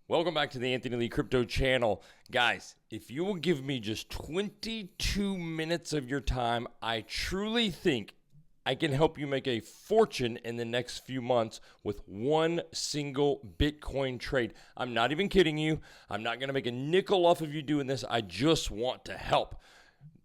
Welcome back to the Anthony Lee Crypto channel. Guys, if you will give me just 22 minutes of your time, I truly think I can help you make a fortune in the next few months with one single Bitcoin trade. I'm not even kidding you. I'm not going to make a nickel off of you doing this. I just want to help.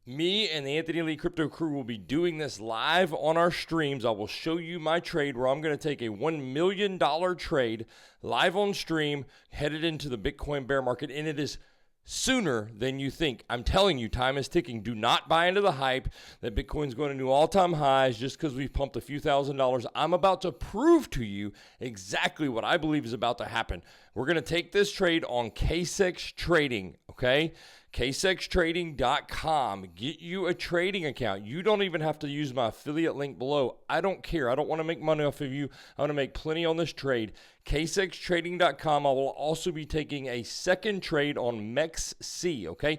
Me and the Anthony Lee Crypto crew will be doing this live on our streams. I will show you my trade where I'm going to take a $1 million trade live on stream, headed into the Bitcoin bear market, and it is sooner than you think. I'm telling you, time is ticking. Do not buy into the hype that Bitcoin's going to new all-time highs just because we've pumped a few $1,000s. I'm about to prove to you exactly what I believe is about to happen. We're going to take this trade on KCEX Trading, okay? KCEXTrading.com. Get you a trading account. You don't even have to use my affiliate link below. I don't care. I don't want to make money off of you. I want to make plenty on this trade. KCEXTrading.com. I will also be taking a second trade on MEXC, okay?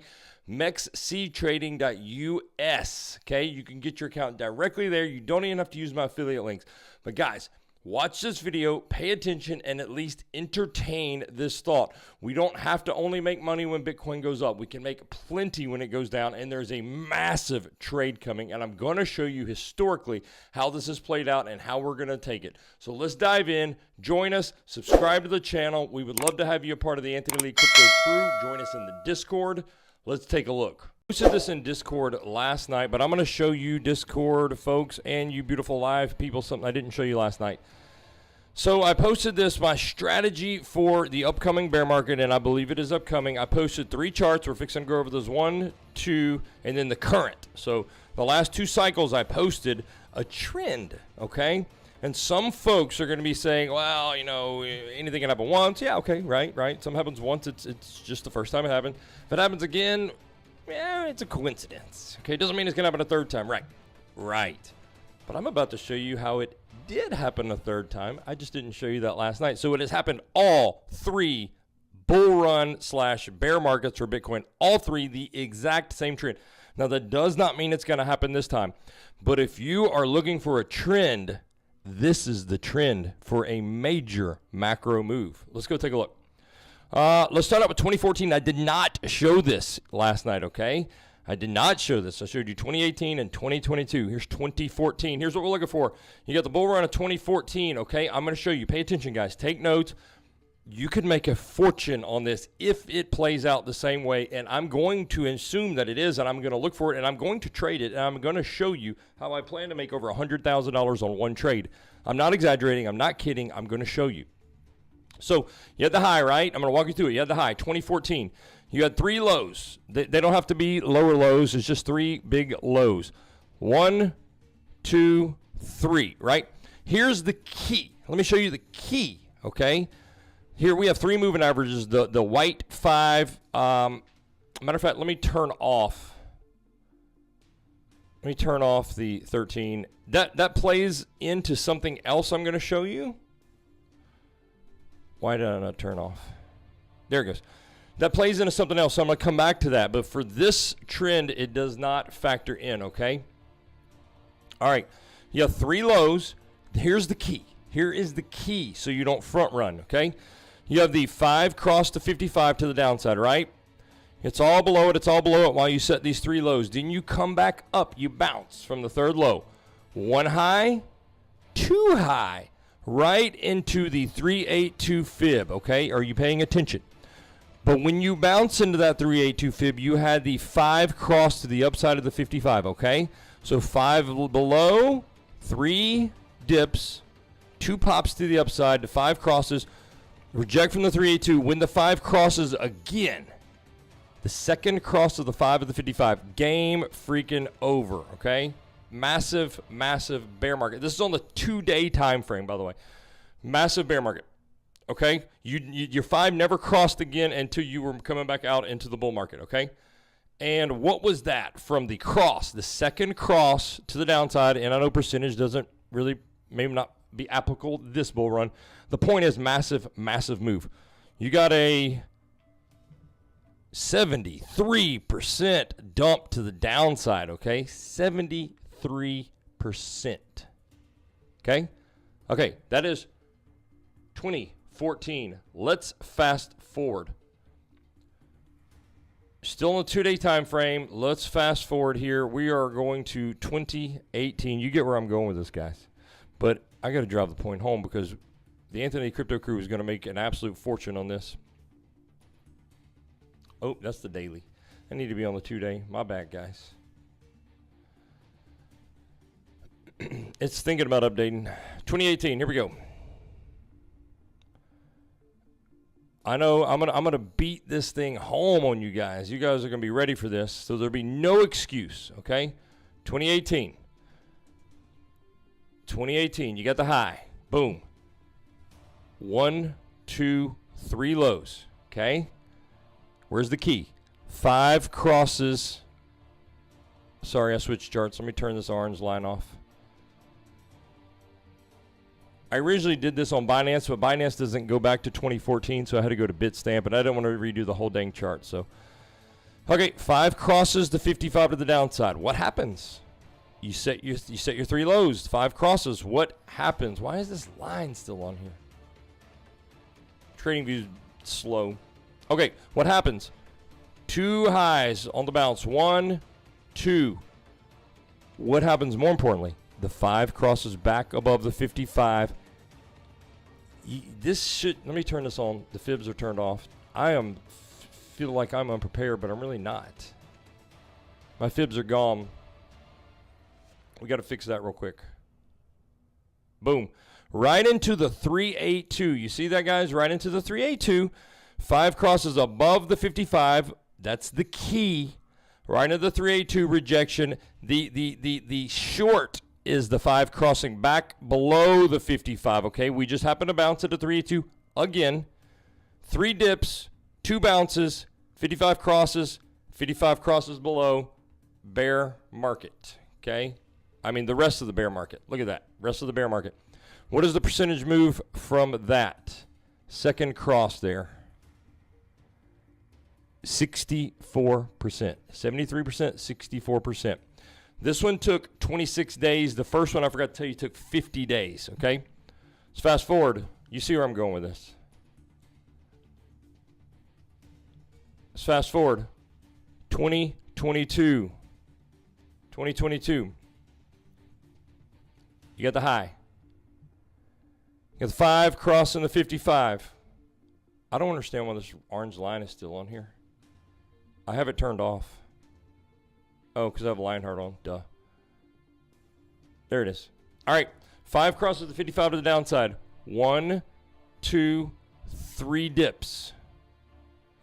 MEXCTrading.us, okay? You can get your account directly there. You don't even have to use my affiliate links. But guys, watch this video, pay attention, and at least entertain this thought. We don't have to only make money when Bitcoin goes up. We can make plenty when it goes down, and there's a massive trade coming, and I'm going to show you historically how this has played out and how we're going to take it. So let's dive in. Join us. Subscribe to the channel. We would love to have you a part of the Anthony Lee Crypto crew. Join us in the Discord. Let's take a look. I posted this in Discord last night, but I'm going to show you, Discord folks and you beautiful live people, something I didn't show you last night. So I posted this, my strategy for the upcoming bear market, and I believe it is upcoming. I posted 3 charts. We're fixing to go over those 1, 2, and then the current. So the last 2 cycles I posted a trend, okay? And some folks are going to be saying, well, you know, anything can happen once. Yeah, okay, right. Something happens once, it's just the first time it happened. If it happens again, yeah, it's a coincidence. Okay, it doesn't mean it's going to happen a third time. Right. But I'm about to show you how it did happen a third time. I just didn't show you that last night. So it has happened all 3 bull run / bear markets for Bitcoin. All 3 the exact same trend. Now that does not mean it's going to happen this time. But if you are looking for a trend, this is the trend for a major macro move. Let's go take a look. Let's start out with 2014. I did not show this last night, okay? I did not show this. I showed you 2018 and 2022. Here's 2014. Here's what we're looking for. You got the bull run of 2014, okay? I'm going to show you. Pay attention, guys. Take notes. You could make a fortune on this if it plays out the same way, and I'm going to assume that it is, and I'm going to look for it, and I'm going to trade it, and I'm going to show you how I plan to make over $100,000 on one trade. I'm not exaggerating. I'm not kidding. I'm going to show you. So you had the high, right? I'm going to walk you through it. You had the high, 2014. You had 3 lows. They don't have to be lower lows. It's just 3 big lows. 1, 2, 3, right? Here's the key. Let me show you the key, okay? Here we have 3 moving averages. The white 5. Matter of fact, let me turn off the 13. That plays into something else I'm going to show you. Why did I not turn off? There it goes. That plays into something else, so I'm going to come back to that. But for this trend, it does not factor in, okay? All right. You have 3 lows. Here's the key. Here is the key so you don't front run, okay? You have the 5 cross to 55 to the downside, right? It's all below it. It's all below it while you set these 3 lows. Then you come back up. You bounce from the 3rd low. 1 high, 2 high, right into the 382 fib, okay? Are you paying attention? But when you bounce into that 382 fib, you had the 5 cross to the upside of the 55, okay? So 5 below, 3 dips, 2 pops to the upside, the 5 crosses, reject from the 382. When the 5 crosses again, the second cross of the 5 of the 55, game freaking over, okay? Massive bear market. This is on the 2-day time frame, by the way. Massive bear market. Okay, your 5 never crossed again until you were coming back out into the bull market, okay? And what was that from the cross, the second cross to the downside? And I know percentage doesn't really, maybe not be applicable to this bull run. The point is massive move. You got a 73% dump to the downside, okay? 73%. Okay, that is 24 2014. Let's fast forward. Still in a 2-day time frame. Let's fast forward here. We are going to 2018. You get where I'm going with this, guys. But I got to drive the point home because the Anthony Crypto Crew is going to make an absolute fortune on this. Oh, that's the daily. I need to be on the 2-day. My bad, guys. It's thinking about updating. 2018, here we go. I know I'm gonna beat this thing home on you guys. You guys are gonna be ready for this, so there'll be no excuse, okay? 2018. 2018, you got the high. Boom. 1, 2, 3 lows, okay? Where's the key? 5 crosses. Sorry, I switched charts. Let me turn this orange line off. I originally did this on Binance, but Binance doesn't go back to 2014, so I had to go to Bitstamp, and I didn't want to redo the whole dang chart. So, okay, 5 crosses to 55 to the downside. What happens? You set your 3 lows, 5 crosses. What happens? Why is this line still on here? TradingView is slow. Okay, what happens? 2 highs on the bounce. 1, 2. What happens more importantly? The 5 crosses back above the 55. This should, let me turn this on. The fibs are turned off. Feel like I'm unprepared, but I'm really not. My fibs are gone. We got to fix that real quick. Boom. Right into the 382. You see that, guys? Right into the 382. 5 crosses above the 55. That's the key. Right into the 382 rejection. The short is the 5 crossing back below the 55, okay? We just happen to bounce at the 382 again. 3 dips, 2 bounces, 55 crosses below. Bear market, okay? I mean, the rest of the bear market. Look at that. Rest of the bear market. What is the percentage move from that? Second cross there. 64%. 73%, 64%. This one took 26 days. The first one, I forgot to tell you, took 50 days, okay? Let's fast forward. You see where I'm going with this. Let's fast forward. 2022. 2022. You got the high. You got the 5 crossing the 55. I don't understand why this orange line is still on here. I have it turned off. Oh, because I have a line heart on. Duh. There it is. All right. 5 crosses the 55 to the downside. 1, 2, 3 dips.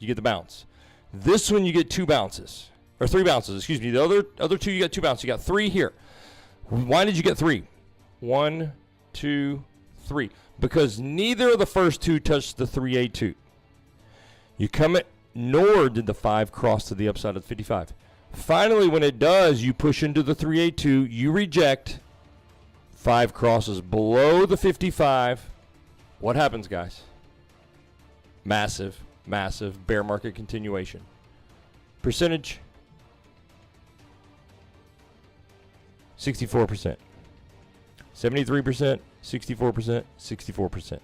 You get the bounce. This one you get 2 bounces. Or 3 bounces, excuse me. The other 2 you got 2 bounces. You got 3 here. Why did you get 3? 1, 2, 3. Because neither of the first 2 touched the 382. You come at, nor did the 5 cross to the upside of the 55. Finally, when it does, you push into the 382. You reject. 5 crosses below the 55. What happens, guys? Massive, massive bear market continuation. Percentage? 64%. 73%, 64%, 64%.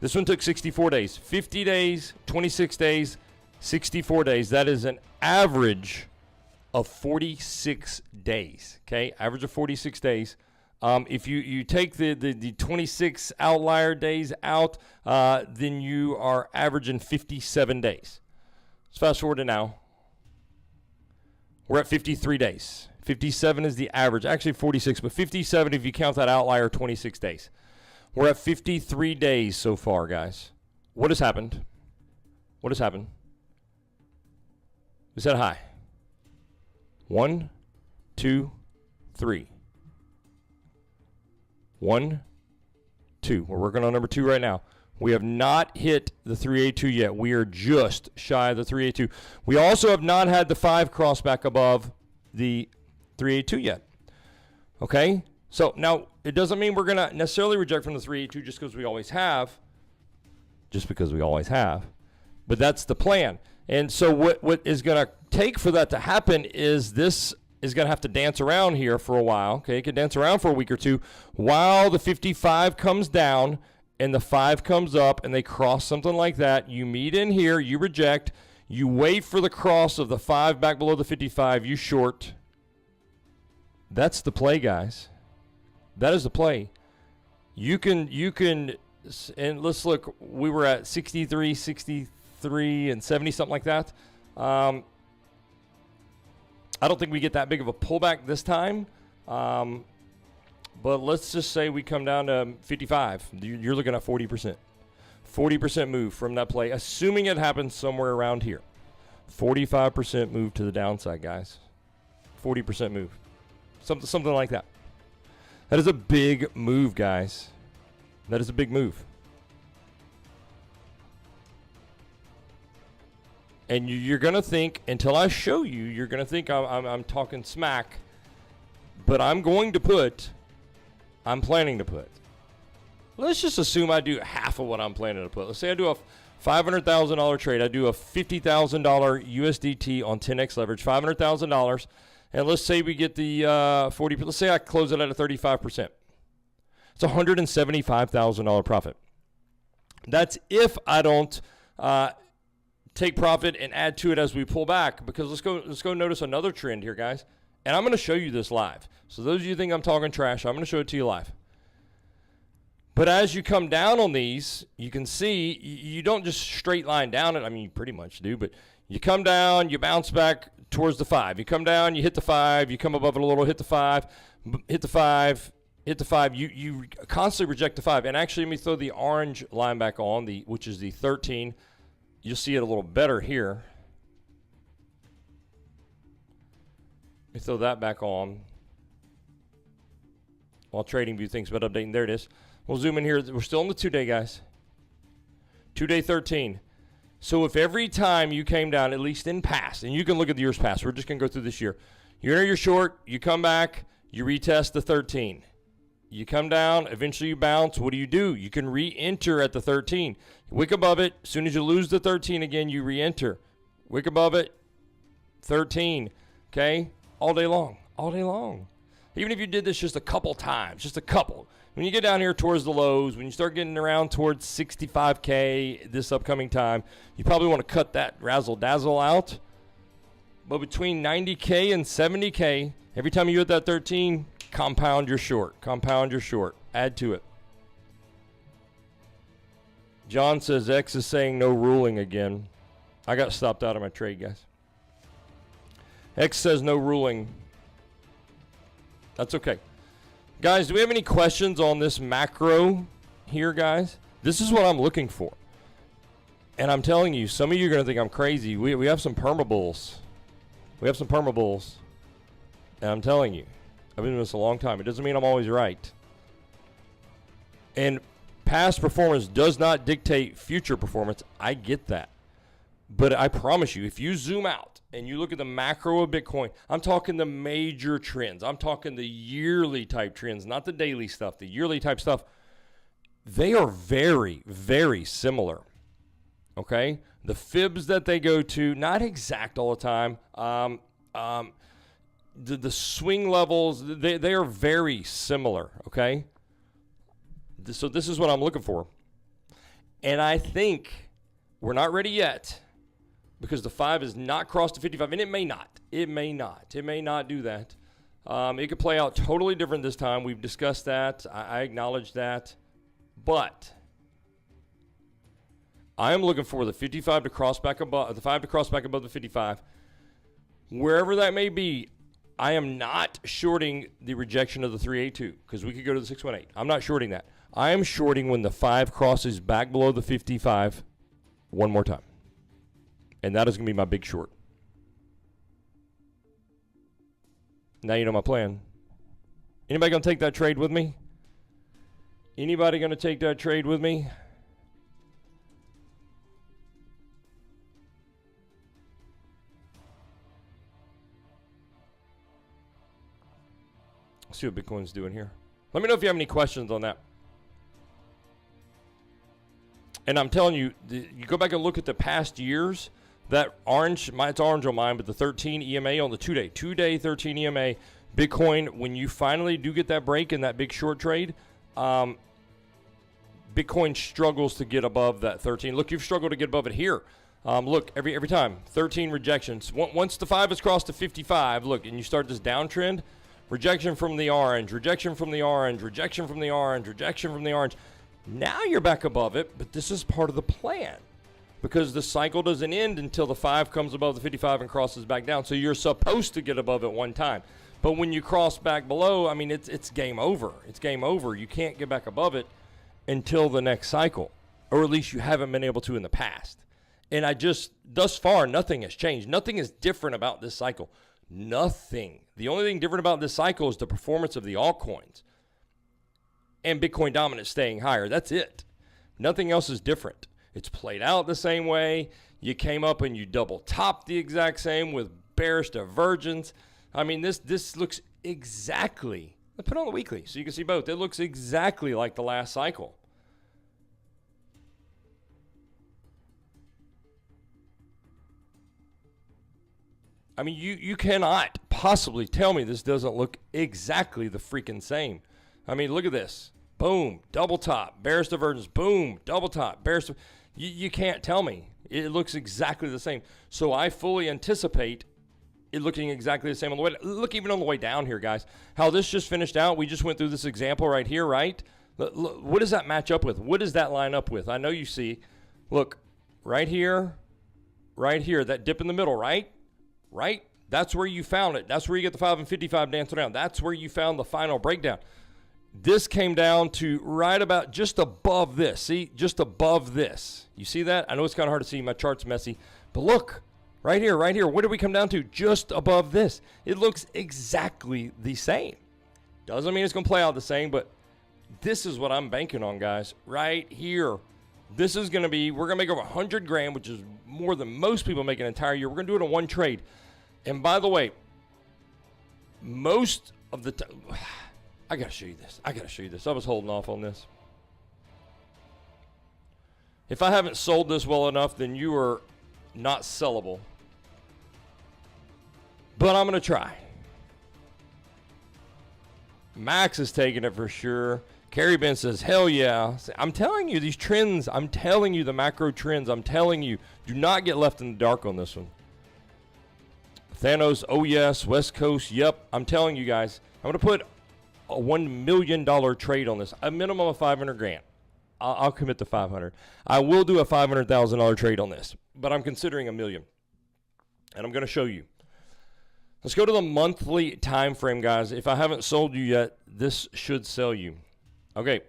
This one took 64 days. 50 days, 26 days, 64 days. That is an average of 46 days, okay? Average of 46 days. If you take the 26 outlier days out, then you are averaging 57 days. Let's fast forward to now. We're at 53 days. 57 is the average. Actually 46, but 57 if you count that outlier 26 days. We're at 53 days so far, guys. What has happened? What has happened? We said high. 1, 2, 3. 1, 2. We're working on number 2 right now. We have not hit the 382 yet. We are just shy of the 382. We also have not had the 5 cross back above the 382 yet. Okay? So now it doesn't mean we're going to necessarily reject from the 382 just because we always have. Just because we always have. But that's the plan. And so what is going to take for that to happen is this is going to have to dance around here for a while. Okay, it can dance around for a week or two while the 55 comes down and the 5 comes up and they cross something like that, you meet in here, you reject, you wait for the cross of the 5 back below the 55, you short. That's the play, guys. That is the play. You can, and let's look, we were at 63, 63, and 70, something like that. I don't think we get that big of a pullback this time. But let's just say we come down to 55. You're looking at 40%. 40% move from that play, assuming it happens somewhere around here. 45% move to the downside, guys. 40% move. Something like that. That is a big move, guys. That is a big move. And you're going to think, until I show you, you're going to think I'm talking smack. But I'm planning to put. Let's just assume I do half of what I'm planning to put. Let's say I do a $500,000 trade. I do a $50,000 USDT on 10x leverage, $500,000. And let's say we get the 40. Let's say I close it at a 35%. It's a $175,000 profit. That's if I don't take profit and add to it as we pull back. Because let's go notice another trend here, guys. And I'm going to show you this live. So those of you who think I'm talking trash, I'm going to show it to you live. But as you come down on these, you can see you don't just straight line down it. I mean, you pretty much do, but you come down, you bounce back towards the 5. You come down, you hit the 5, you come above it a little, hit the 5, hit the 5, hit the 5. You constantly reject the 5. And actually, let me throw the orange line back on, which is the 13. You'll see it a little better here. Let me throw that back on while TradingView thinks about updating. There it is. We'll zoom in here. We're still on the 2-day, guys. 2-day 13. So if every time you came down, at least in past, and you can look at the years past, we're just going to go through this year. You enter your short, you come back, you retest the 13. You come down, eventually you bounce. What do? You can re-enter at the 13. Wick above it. As soon as you lose the 13 again, you re-enter. Wick above it, 13. Okay? All day long. All day long. Even if you did this just a couple times, just a couple. When you get down here towards the lows, when you start getting around towards 65K this upcoming time, you probably want to cut that razzle-dazzle out. But between 90K and 70K, every time you hit that 13, compound your short. Compound your short. Add to it. John says X is saying no ruling again. I got stopped out of my trade, guys. X says no ruling. That's okay. Guys, do we have any questions on this macro here, guys? This is what I'm looking for. And I'm telling you, some of you are going to think I'm crazy. We have some perma-bulls. We have some perma-bulls. And I'm telling you, I've been doing this a long time. It doesn't mean I'm always right. And past performance does not dictate future performance. I get that. But I promise you, if you zoom out and you look at the macro of Bitcoin, I'm talking the major trends. I'm talking the yearly type trends, not the daily stuff, the yearly type stuff. They are very, very similar. Okay? The fibs that they go to, not exact all the time. The swing levels, they are very similar. Okay? So this is what I'm looking for. And I think we're not ready yet, because the 5 is not crossed to 55, and it may not. It may not. It may not do that. It could play out totally different this time. We've discussed that. I acknowledge that. But I am looking for the 55 to cross back above, the 5 to cross back above the 55. Wherever that may be, I am not shorting the rejection of the 382, because we could go to the 618. I'm not shorting that. I am shorting when the 5 crosses back below the 55 one more time. And that is going to be my big short. Now you know my plan. Anybody going to take that trade with me? Anybody going to take that trade with me? Let's see what Bitcoin's doing here. Let me know if you have any questions on that. And I'm telling you, you go back and look at the past years. That orange, it's orange on mine, but the 13 EMA on the 2-day 13 EMA, Bitcoin, when you finally do get that break in that big short trade, Bitcoin struggles to get above that 13. Look, you've struggled to get above it here. Look, every time, 13 rejections. Once the 5 is crossed to 55, look, and you start this downtrend, rejection from the orange, rejection from the orange, rejection from the orange, rejection from the orange. Now you're back above it, but this is part of the plan because the cycle doesn't end until the 5 comes above the 55 and crosses back down. So you're supposed to get above it one time. But when you cross back below, I mean, it's game over. It's game over. You can't get back above it until the next cycle, or at least you haven't been able to in the past. And thus far, nothing has changed. Nothing is different about this cycle. Nothing. The only thing different about this cycle is the performance of the altcoins and Bitcoin dominance staying higher. That's it. Nothing else is different. It's played out the same way. You came up and you double topped the exact same with bearish divergence. I mean, this looks exactly, let's put it on the weekly so you can see both. It looks exactly like the last cycle. I mean, you cannot possibly tell me this doesn't look exactly the freaking same. I mean, look at this. Boom, double top, bearish divergence. Boom, double top, bearish. You can't tell me. It looks exactly the same. So I fully anticipate it looking exactly the same on the way. Look, even on the way down here, guys, how this just finished out. We just went through this example right here, right? Look, what does that match up with? What does that line up with? I know you see. Look, right here, that dip in the middle, right? Right? That's where you found it. That's where you get the 5 and 55 dancing around. That's where you found the final breakdown. This came down to right about just above this. See, just above this. You see that? I know it's kind of hard to see. My chart's messy. But look, right here. What did we come down to? Just above this. It looks exactly the same. Doesn't mean it's going to play out the same, but this is what I'm banking on, guys. Right here. This is going to be, we're going to make over 100 grand, which is more than most people make an entire year. We're going to do it in one trade. And by the way, most of the time, I got to show you this. I was holding off on this. If I haven't sold this well enough, then you are not sellable. But I'm going to try. Max is taking it for sure. Carrie Ben says, hell yeah. I'm telling you, these trends, I'm telling you the macro trends, I'm telling you, do not get left in the dark on this one. Thanos, oh yes. West Coast, yep. I'm telling you guys, I'm going to put a $1 million trade on this, a minimum of 500 grand. I'll commit to 500. I will do a $500,000 trade on this, but I'm considering $1 million. And I'm going to show you. Let's go to the monthly time frame, guys. If I haven't sold you yet, this should sell you. Okay,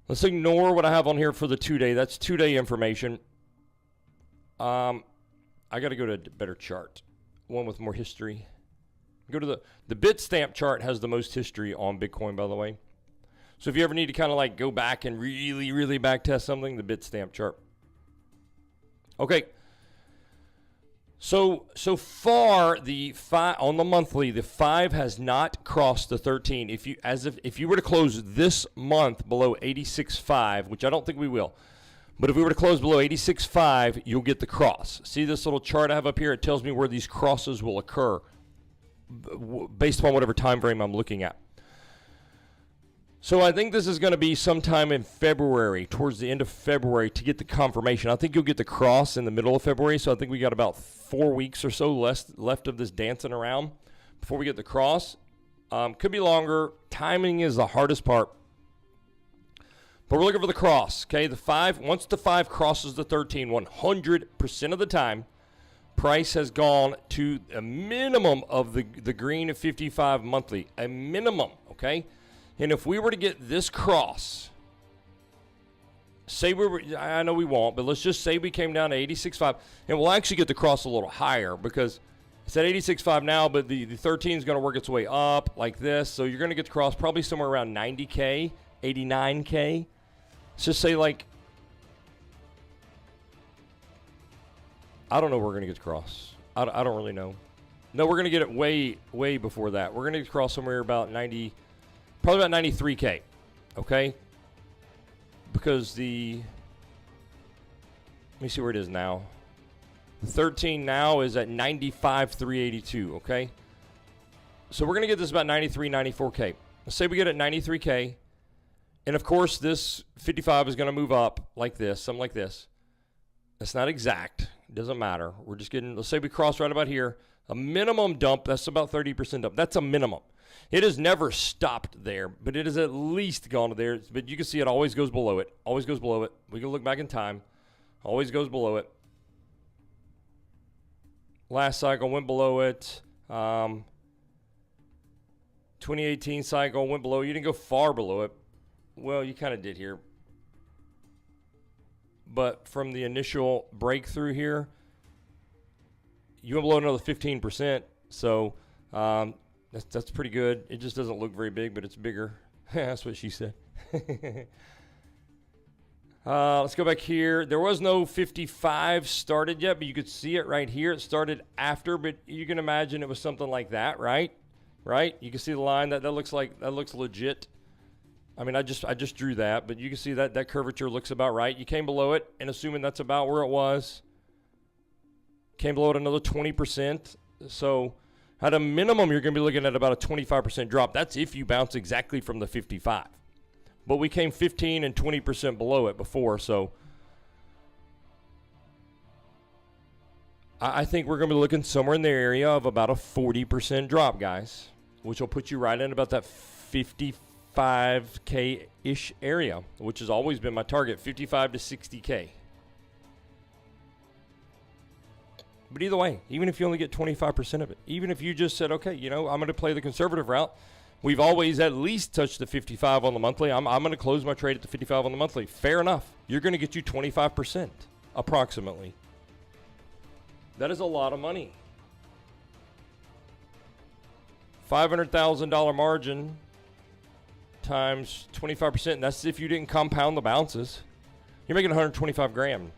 let's ignore what I have on here for the 2-day. That's 2-day information. I got to go to a better chart, one with more history. Go to the Bitstamp chart has the most history on Bitcoin, by the way. So if you ever need to kind of like go back and really, really back test something, the Bitstamp chart. Okay. So far, the 5 on the monthly, the 5 has not crossed the 13. If you were to close this month below 86.5, which I don't think we will, but if we were to close below 86.5, you'll get the cross. See this little chart I have up here? It tells me where these crosses will occur based upon whatever time frame I'm looking at. So I think this is going to be sometime in February, towards the end of February, to get the confirmation. I think you'll get the cross in the middle of February, so I think we got about 4 weeks or so left of this dancing around before we get the cross. Could be longer. Timing is the hardest part. But we're looking for the cross, okay? The 5, once the 5 crosses the 13, 100% of the time, price has gone to a minimum of the green of 55 monthly, a minimum, okay? And if we were to get this cross, say we were, I know we won't, but let's just say we came down to 86.5, and we'll actually get the cross a little higher because it's at 86.5 now, but the 13 is going to work its way up like this. So you're going to get the cross probably somewhere around 90K, 89K. Let's just say like, I don't know where we're going to get the cross. I don't really know. No, we're going to get it way, way before that. We're going to get the cross somewhere about 90, probably about 93K, okay? Because let me see where it is now. The 13 now is at 95,382, okay? So we're going to get this about 93, 94K. Let's say we get it at 93K, And of course, this 55 is going to move up like this, something like this. That's not exact. It doesn't matter. We're just getting, let's say we cross right about here. A minimum dump, that's about 30% dump. That's a minimum. It has never stopped there, but it has at least gone to there. But you can see it always goes below it. Always goes below it. We can look back in time. Always goes below it. Last cycle went below it. 2018 cycle went below. You didn't go far below it. Well, you kind of did here. But from the initial breakthrough here, you went below another 15%. So that's pretty good. It just doesn't look very big, but it's bigger. That's what she said. Let's go back here. There was no 55 started yet, but you could see it right here. It started after, but you can imagine it was something like that, right? Right? You can see the line. That looks legit. I mean, I just drew that, but you can see that curvature looks about right. You came below it, and assuming that's about where it was, came below it another 20%. So at a minimum, you're going to be looking at about a 25% drop. That's if you bounce exactly from the 55. But we came 15 and 20% below it before, so I think we're going to be looking somewhere in the area of about a 40% drop, guys, which will put you right in about that 55K-ish area, which has always been my target, 55 to 60K. But either way, even if you only get 25% of it, even if you just said, okay, you know, I'm going to play the conservative route, we've always at least touched the 55 on the monthly. I'm going to close my trade at the 55 on the monthly. Fair enough. You're going to get you 25% approximately. That is a lot of money. $500,000 margin times 25%. And that's if you didn't compound the bounces. You're making 125 grand.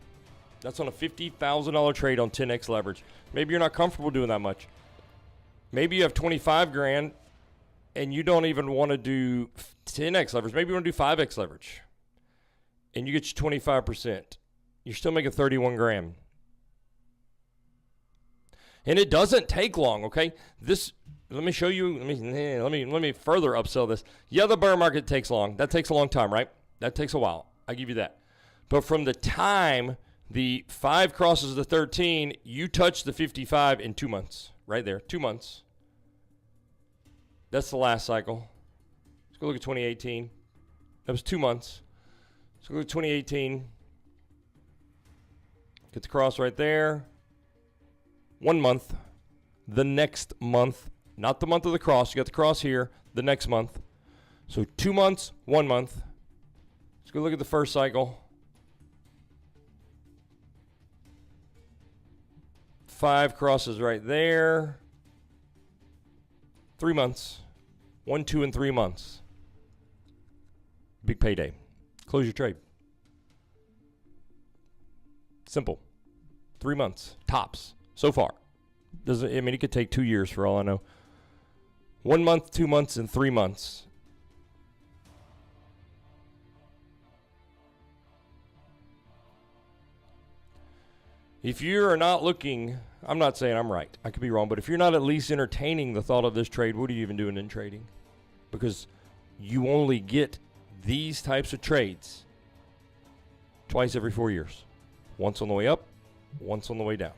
That's on a $50,000 trade on 10x leverage. Maybe you're not comfortable doing that much. Maybe you have 25 grand and you don't even want to do 10x leverage. Maybe you want to do 5x leverage. And you get your 25%. You're still making 31 grand. And it doesn't take long, okay? Let me show you, let me further upsell this. Yeah, the bear market takes long. That takes a long time, right? That takes a while. I give you that. But from the time the 5 crosses the 13, you touch the 55 in 2 months. Right there, 2 months. That's the last cycle. Let's go look at 2018. That was 2 months. Let's go look at 2018. Get the cross right there. 1 month. The next month. Not the month of the cross. You got the cross here. The next month. So 2 months, 1 month. Let's go look at the first cycle. 5 crosses right there. 3 months. 1, 2, and 3 months. Big payday. Close your trade. Simple. 3 months. Tops. So far. It could take 2 years for all I know. 1 month, 2 months, and 3 months. If you are not looking, I'm not saying I'm right. I could be wrong, but if you're not at least entertaining the thought of this trade, what are you even doing in trading? Because you only get these types of trades twice every 4 years. Once on the way up, once on the way down.